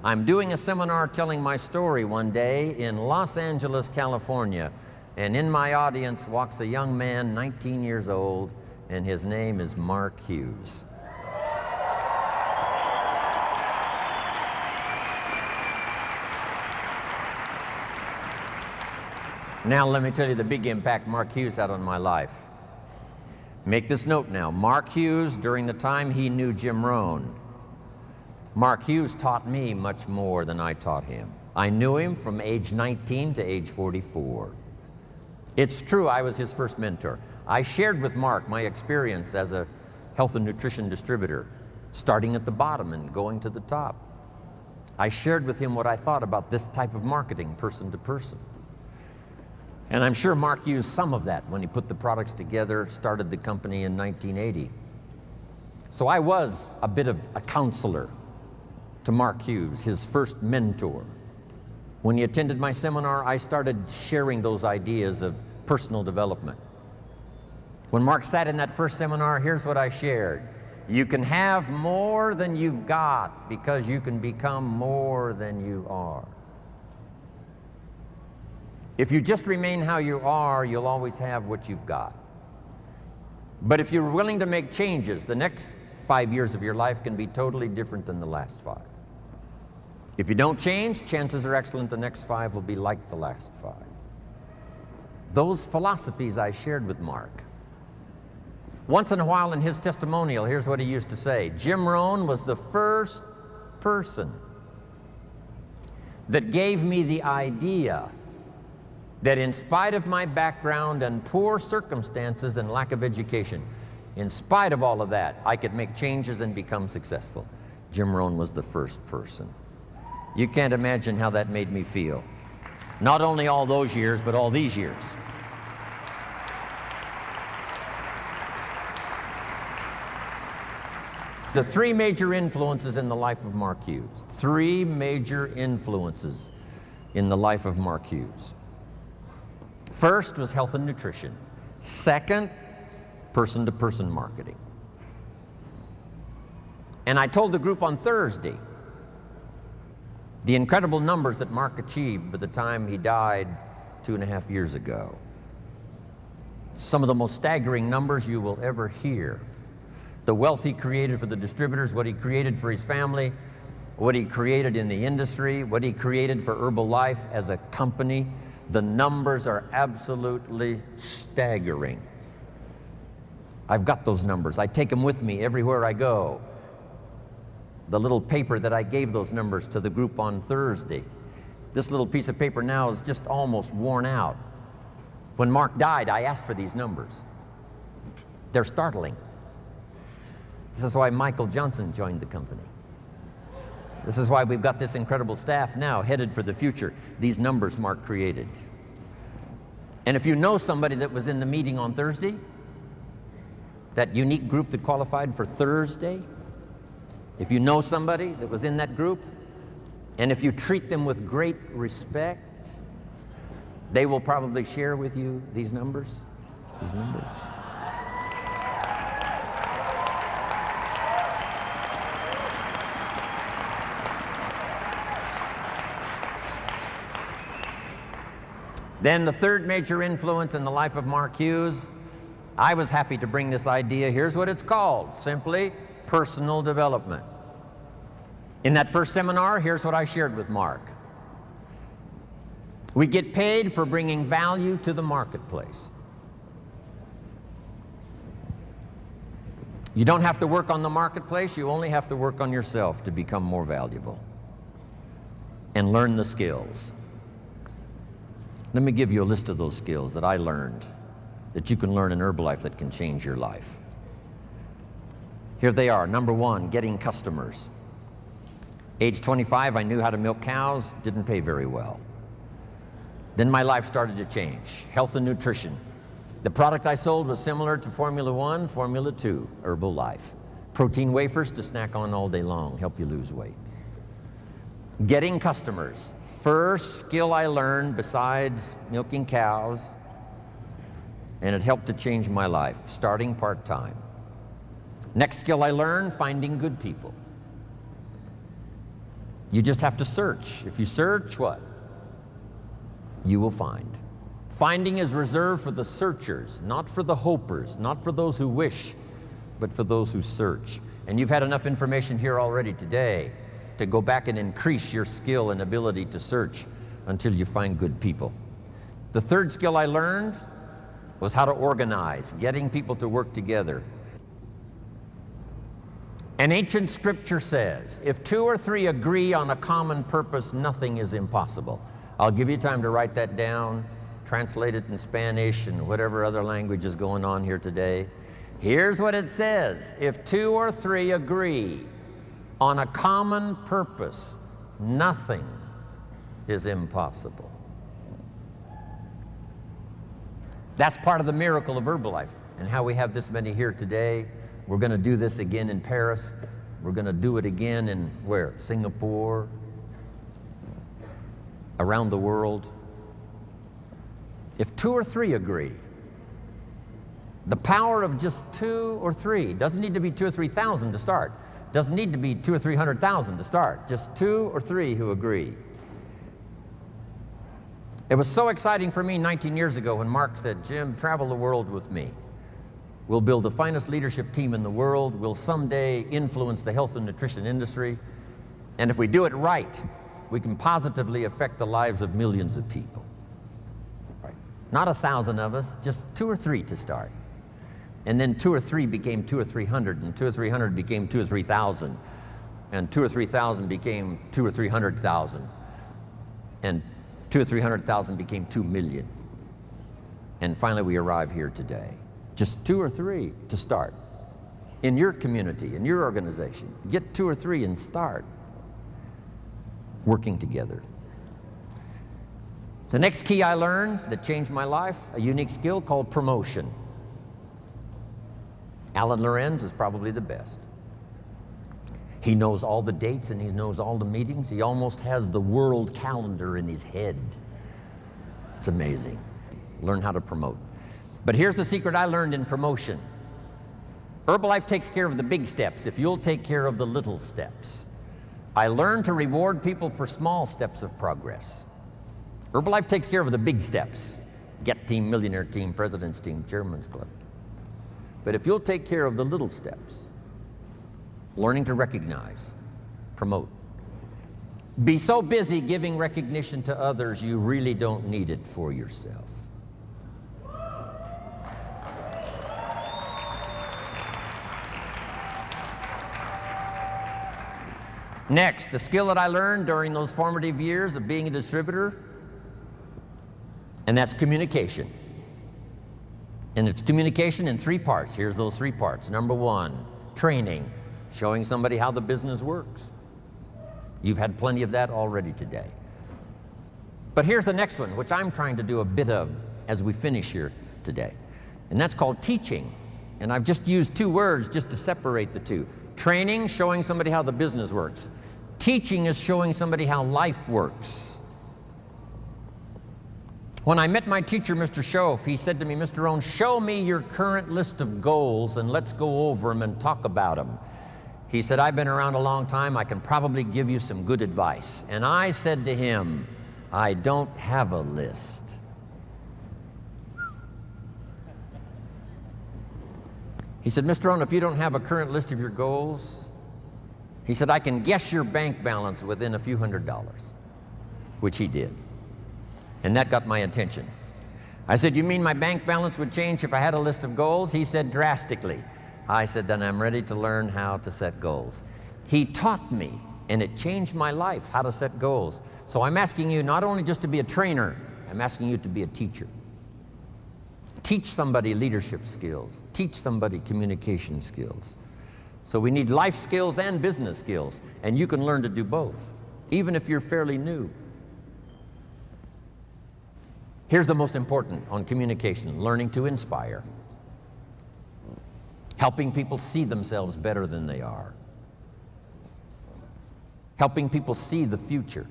I'm doing a seminar telling my story one day in Los Angeles, California, and in my audience walks a young man, 19 years old, and his name is Mark Hughes. Now let me tell you the big impact Mark Hughes had on my life. Make this note now. Mark Hughes, during the time he knew Jim Rohn, Mark Hughes taught me much more than I taught him. I knew him from age 19 to age 44. It's true, I was his first mentor. I shared with Mark my experience as a health and nutrition distributor, starting at the bottom and going to the top. I shared with him what I thought about this type of marketing, person to person. And I'm sure Mark used some of that when he put the products together, started the company in 1980. So I was a bit of a counselor to Mark Hughes, his first mentor. When he attended my seminar, I started sharing those ideas of personal development. When Mark sat in that first seminar, here's what I shared. You can have more than you've got because you can become more than you are. If you just remain how you are, you'll always have what you've got. But if you're willing to make changes, the next 5 years of your life can be totally different than the last 5. If you don't change, chances are excellent the next 5 will be like the last 5. Those philosophies I shared with Mark. Once in a while in his testimonial, here's what he used to say. Jim Rohn was the first person that gave me the idea that in spite of my background and poor circumstances and lack of education, in spite of all of that, I could make changes and become successful. Jim Rohn was the first person. You can't imagine how that made me feel. Not only all those years, but all these years. The 3 major influences in the life of Mark Hughes. 3 major influences in the life of Mark Hughes. First was health and nutrition. Second, person-to-person marketing. And I told the group on Thursday the incredible numbers that Mark achieved by the time he died 2.5 years ago. Some of the most staggering numbers you will ever hear. The wealth he created for the distributors, what he created for his family, what he created in the industry, what he created for Herbalife as a company. The numbers are absolutely staggering. I've got those numbers. I take them with me everywhere I go. The little paper that I gave those numbers to the group on Thursday. This little piece of paper now is just almost worn out. When Mark died, I asked for these numbers. They're startling. This is why Michael Johnson joined the company. This is why we've got this incredible staff now headed for the future. These numbers Mark created. And if you know somebody that was in the meeting on Thursday, that unique group that qualified for Thursday, if you know somebody that was in that group, and if you treat them with great respect, they will probably share with you these numbers. These numbers. Then the third major influence in the life of Mark Hughes, I was happy to bring this idea. Here's what it's called, simply personal development. In that first seminar, here's what I shared with Mark. We get paid for bringing value to the marketplace. You don't have to work on the marketplace, you only have to work on yourself to become more valuable and learn the skills. Let me give you a list of those skills that I learned that you can learn in Herbalife that can change your life. Here they are. Number 1, getting customers. Age 25, I knew how to milk cows, didn't pay very well. Then my life started to change. Health and nutrition. The product I sold was similar to Formula 1, Formula 2, Herbalife. Protein wafers to snack on all day long, help you lose weight. Getting customers. First skill I learned besides milking cows, and it helped to change my life, starting part-time. Next skill I learned, finding good people. You just have to search. If you search, what? You will find. Finding is reserved for the searchers, not for the hopers, not for those who wish, but for those who search. And you've had enough information here already today to go back and increase your skill and ability to search until you find good people. The third skill I learned was how to organize, getting people to work together. An ancient scripture says, if 2 or 3 agree on a common purpose, nothing is impossible. I'll give you time to write that down, translate it in Spanish and whatever other language is going on here today. Here's what it says. If 2 or 3 agree on a common purpose, nothing is impossible. That's part of the miracle of Herbalife and how we have this many here today. We're going to do this again in Paris. We're going to do it again in where? Singapore, around the world. If 2 or 3 agree, the power of just 2 or 3, doesn't need to be 2 or 3,000 to start. Doesn't need to be 200,000 or 300,000 to start. Just 2 or 3 who agree. It was so exciting for me 19 years ago when Mark said, Jim, travel the world with me. We'll build the finest leadership team in the world. We'll someday influence the health and nutrition industry. And if we do it right, we can positively affect the lives of millions of people. Right. Not 1,000 of us, just 2 or 3 to start. And then 2 or 3 became 200 or 300, and 200 or 300 became 2,000 or 3,000, and 200 or 3,000 became 200 or 300,000, and 200 or 300,000 became 2 million. And finally we arrive here today. Just 2 or 3 to start. In your community, in your organization, get 2 or 3 and start working together. The next key I learned that changed my life, a unique skill called promotion. Alan Lorenz is probably the best. He knows all the dates and he knows all the meetings. He almost has the world calendar in his head. It's amazing. Learn how to promote. But here's the secret I learned in promotion. Herbalife takes care of the big steps if you'll take care of the little steps. I learned to reward people for small steps of progress. Herbalife takes care of the big steps. Get team, millionaire team, president's team, chairman's club. But if you'll take care of the little steps, learning to recognize, promote. Be so busy giving recognition to others, you really don't need it for yourself. Next, the skill that I learned during those formative years of being a distributor, and that's communication. And it's communication in 3 parts. Here's those 3 parts. Number 1, training, showing somebody how the business works. You've had plenty of that already today. But here's the next one, which I'm trying to do a bit of as we finish here today. And that's called teaching. And I've just used 2 words just to separate the 2. Training, showing somebody how the business works. Teaching is showing somebody how life works. When I met my teacher, Mr. Schoaf, he said to me, Mr. Rohn, show me your current list of goals and let's go over them and talk about them. He said, I've been around a long time. I can probably give you some good advice. And I said to him, I don't have a list. He said, Mr. Rohn, if you don't have a current list of your goals, he said, I can guess your bank balance within a few $100s, which he did. And that got my attention. I said, you mean my bank balance would change if I had a list of goals? He said, drastically. I said, then I'm ready to learn how to set goals. He taught me, and it changed my life, how to set goals. So I'm asking you not only just to be a trainer, I'm asking you to be a teacher. Teach somebody leadership skills. Teach somebody communication skills. So we need life skills and business skills, and you can learn to do both, even if you're fairly new. Here's the most important on communication, learning to inspire. Helping people see themselves better than they are. Helping people see the future.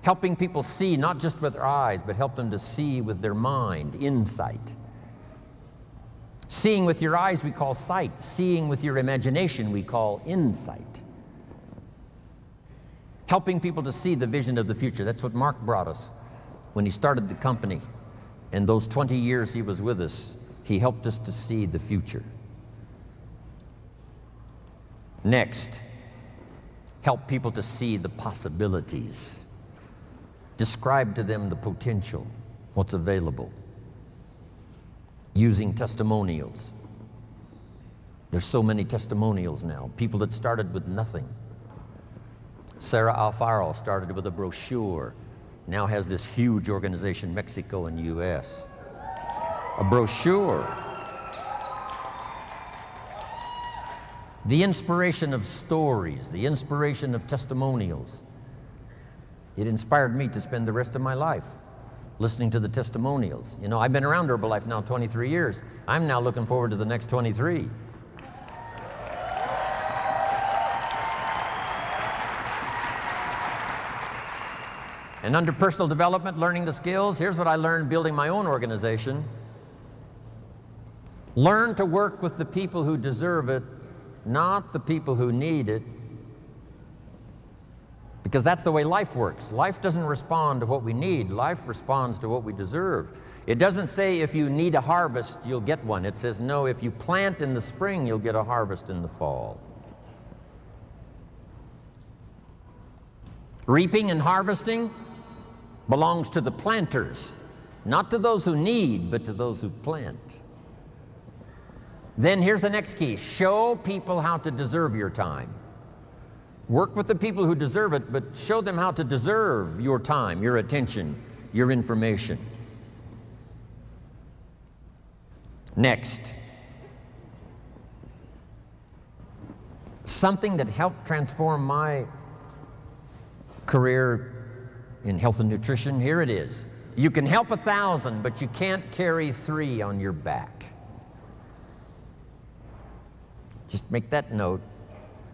Helping people see not just with their eyes, but help them to see with their mind, insight. Seeing with your eyes we call sight. Seeing with your imagination we call insight. helping people to see the vision of the future. That's what Mark brought us when he started the company. And those 20 years he was with us, he helped us to see the future. Next, help people to see the possibilities. Describe to them the potential, what's available, using testimonials. There's so many testimonials now, people that started with nothing. Sarah Alfaro started with a brochure, now has this huge organization, Mexico and US. A brochure. The inspiration of stories, the inspiration of testimonials. It inspired me to spend the rest of my life listening to the testimonials. You know, I've been around Herbalife now 23 years. I'm now looking forward to the next 23. And under personal development, learning the skills, here's what I learned building my own organization. Learn to work with the people who deserve it, not the people who need it. Because that's the way life works. Life doesn't respond to what we need. Life responds to what we deserve. It doesn't say if you need a harvest, you'll get one. It says, no, if you plant in the spring, you'll get a harvest in the fall. Reaping and harvesting belongs to the planters, not to those who need, but to those who plant. Then here's the next key. Show people how to deserve your time. Work with the people who deserve it, but show them how to deserve your time, your attention, your information. Next, something that helped transform my career in health and nutrition, here it is. You can help 1,000, but you can't carry 3 on your back. Just make that note.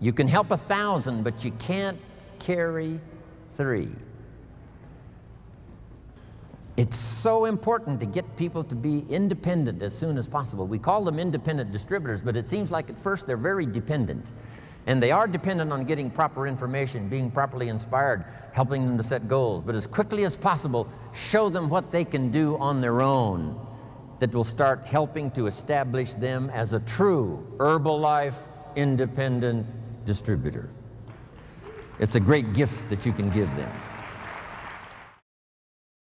You can help 1,000, but you can't carry 3. It's so important to get people to be independent as soon as possible. We call them independent distributors, but it seems like at first they're very dependent. And they are dependent on getting proper information, being properly inspired, helping them to set goals. But as quickly as possible, show them what they can do on their own that will start helping to establish them as a true Herbalife independent distributor. It's a great gift that you can give them.